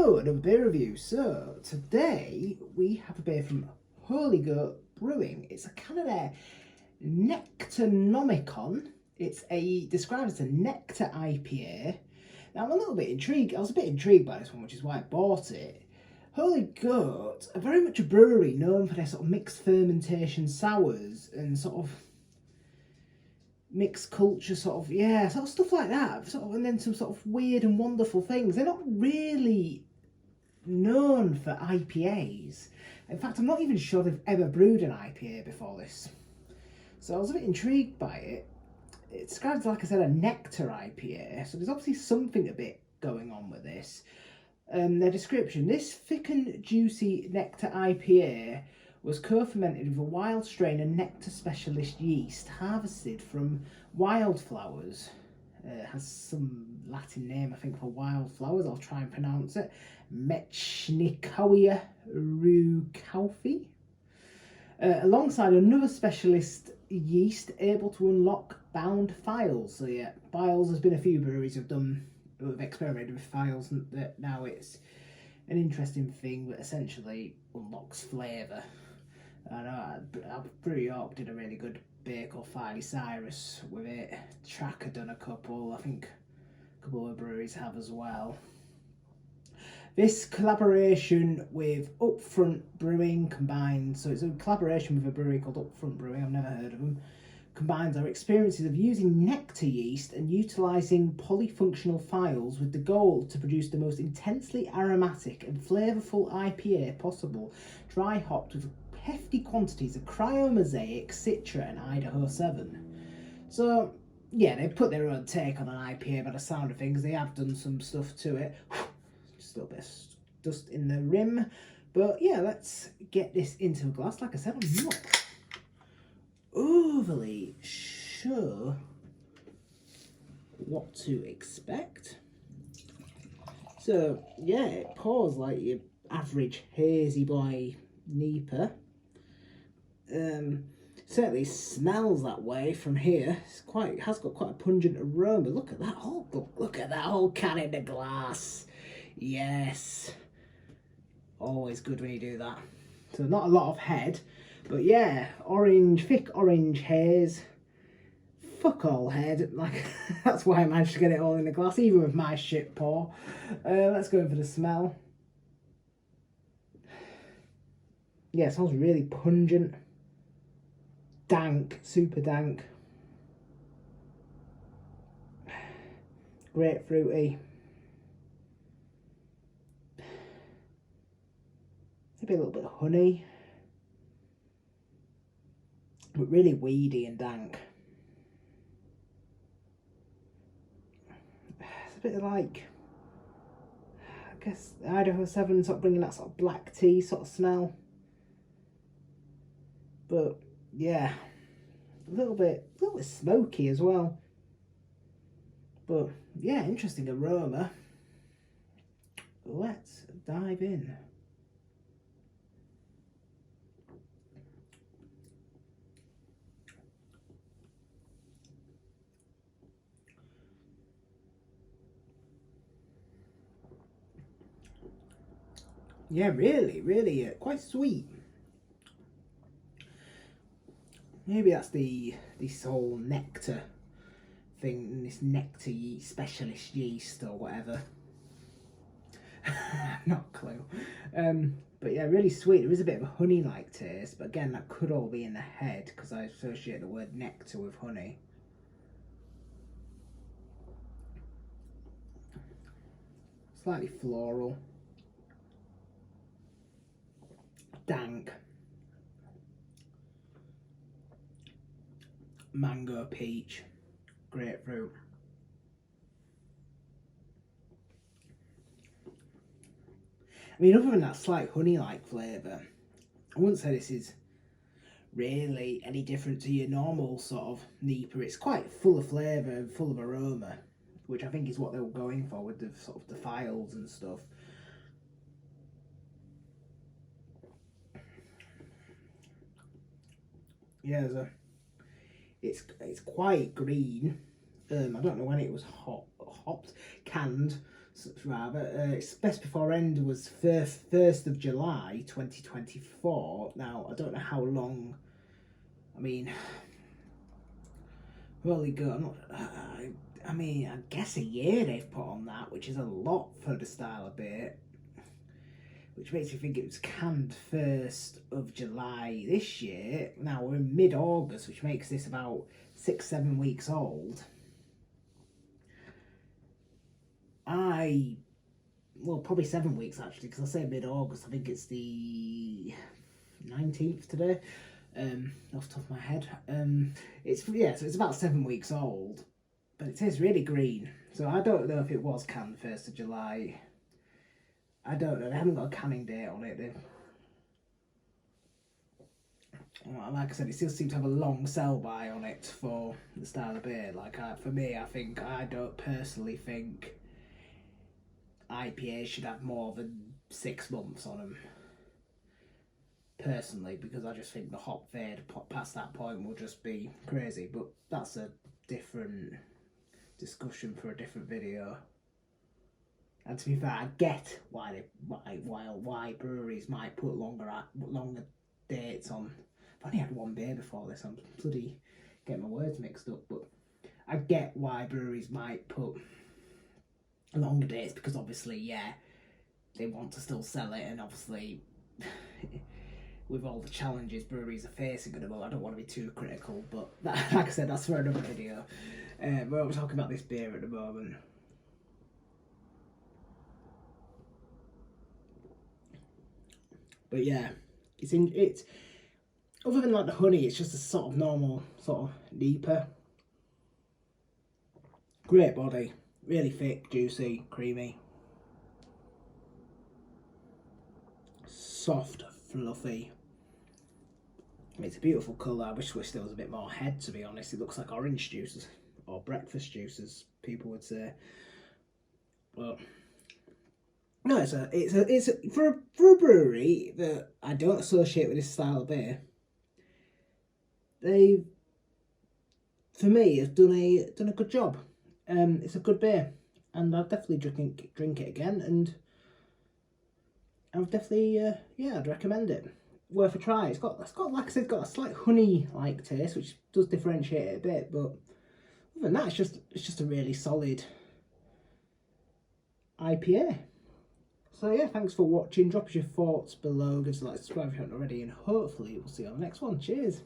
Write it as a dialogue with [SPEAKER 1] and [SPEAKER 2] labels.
[SPEAKER 1] Hello, another beer review. So today we have a beer from Holy Goat Brewing. It's a kind of a Nectarnomicon. It's described as a Nectar IPA. Now I'm a little bit intrigued. I was a bit intrigued by this one, which is why I bought it. Holy Goat are very much a brewery known for their sort of mixed fermentation sours and sort of mixed culture, sort of stuff like that, and then some sort of weird and wonderful things. They're not really known for IPAs. In fact, I'm not even sure they've ever brewed an IPA before this. So I was a bit intrigued by it. It's described, like I said, a nectar IPA, so there's obviously something a bit going on with this. Their description: this thick and juicy nectar IPA was co-fermented with a wild strain of nectar specialist yeast harvested from wildflowers. Has some Latin name, I think, for wildflowers. I'll try and pronounce it. Metschnikowia reukaufii. Alongside another specialist yeast able to unlock bound thiols. So yeah, thiols, there's been a few breweries who've experimented with thiols, and now it's an interesting thing that essentially unlocks flavour. I know Brewery York did a really good beer called Fiery Cyrus with it. Tracker done a couple. I think a couple of breweries have as well. This collaboration with Up Front Brewing combines, so it's a collaboration with a brewery called Up Front Brewing, I've never heard of them, combines our experiences of using nectar yeast and utilising polyfunctional thiols with the goal to produce the most intensely aromatic and flavourful IPA possible, dry hopped with hefty quantities of Cryo Mosaic, Citra and Idaho 7. So yeah, they put their own take on an IPA by the sound of things. They have done some stuff to it. Just a little bit of dust in the rim. But yeah, let's get this into a glass. Like I said, I'm not overly sure what to expect. So yeah, it pours like your average hazy boy NEPA. Certainly smells that way from here. It has got quite a pungent aroma. Look at that whole can in the glass. Yes, always good when you do that. So not a lot of head, but yeah, thick orange haze. Fuck all head. Like that's why I managed to get it all in the glass, even with my shit pour. Let's go in for the smell. Yeah, it smells really pungent. Dank, super dank. Grapefruity. Maybe a little bit of honey. But really weedy and dank. It's a bit like, I guess, Idaho 7 sort of bringing that sort of black tea sort of smell. But yeah, a little bit smoky as well. But yeah, interesting aroma. Let's dive in. Yeah, really quite sweet. Maybe that's this whole nectar thing, this nectar yeast, specialist yeast or whatever. Not a clue. But yeah, really sweet. There is a bit of a honey-like taste, but again, that could all be in the head because I associate the word nectar with honey. Slightly floral. Dank. Mango, peach, grapefruit. I mean, other than that slight honey-like flavour, I wouldn't say this is really any different to your normal sort of NEPA. It's quite full of flavour and full of aroma, which I think is what they were going for with the sort of the thiols and stuff. Yeah, it's quite green. I don't know when it was hopped, canned, Its best before end was 1st of July 2024. Now, I don't know how long, I mean, really good. I mean, I guess a year they've put on that, which is a lot for the style of beer. Which makes me think it was canned 1st of July this year. Now we're in mid-August, which makes this about 6-7 weeks old. Well, probably 7 weeks actually, because I say mid-August. I think it's the 19th today, off the top of my head. So it's about 7 weeks old, but it tastes really green. So I don't know if it was canned 1st of July. I don't know. They haven't got a canning date on it. Like I said, it still seems to have a long sell-by on it for the style of beer. Like for me, I don't personally think IPAs should have more than 6 months on them. Personally, because I just think the hop fade past that point will just be crazy. But that's a different discussion for a different video. And to be fair, I get why breweries might put longer dates on. I've only had one beer before this. I'm bloody getting my words mixed up, but I get why breweries might put longer dates, because obviously, yeah, they want to still sell it, and obviously, with all the challenges breweries are facing at the moment, I don't want to be too critical, but like I said, that's for another video. We're talking about this beer at the moment. But yeah, it's other than like the honey, it's just a sort of normal sort of deeper. Great body, really thick, juicy, creamy, soft, fluffy. It's a beautiful colour. I wish there was a bit more head, to be honest. It looks like orange juice or breakfast juice, as people would say. But no, it's for a brewery that I don't associate with this style of beer. They, for me, have done a good job. It's a good beer, and I'll definitely drink it again, and I'll definitely I'd recommend it. Worth a try. It's got like I said, got a slight honey like taste, which does differentiate it a bit, but other than that, it's just a really solid IPA. So yeah, thanks for watching. Drop us your thoughts below. Give us a like, subscribe if you haven't already, and hopefully we'll see you on the next one. Cheers.